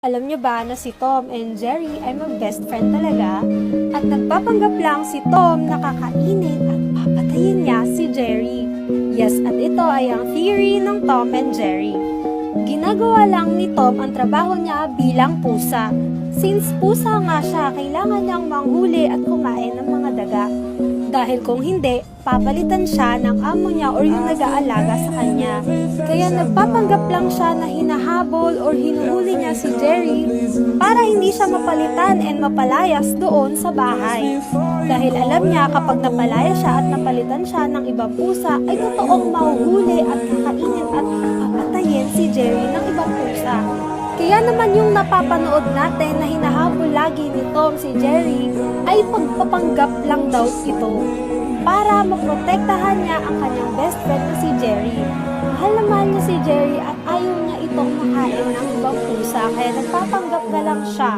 Alam niyo ba na si Tom and Jerry ay mag-best friend talaga? At nagpapanggap lang si Tom na kakainin at papatayin niya si Jerry. Yes, at ito ay ang theory ng Tom and Jerry. Ginagawa lang ni Tom ang trabaho niya bilang pusa. Since pusa nga siya, kailangan niyang manghuli at kumain ng mga daga. Dahil kung hindi, papalitan siya ng amo niya or yung nag-aalaga sa kanya. Kaya nagpapanggap lang siya na hinahabol or hinuhuli niya si Jerry para hindi siya mapalitan and mapalayas doon sa bahay. Dahil alam niya kapag napalaya siya at napalitan siya ng ibang pusa ay totoong mahuhuli at kakainin at papatayin si Jerry ng ibang pusa. Kaya naman yung napapanood natin na hinahabol lagi ni Tom si Jerry ay pagpapanggap lang daw ito para maprotektahan niya ang kanyang best friend na si Jerry. Mahal na mahal niya si Jerry at ayaw niya itong makain ng ibang pusa kaya nagpapanggap na lang siya.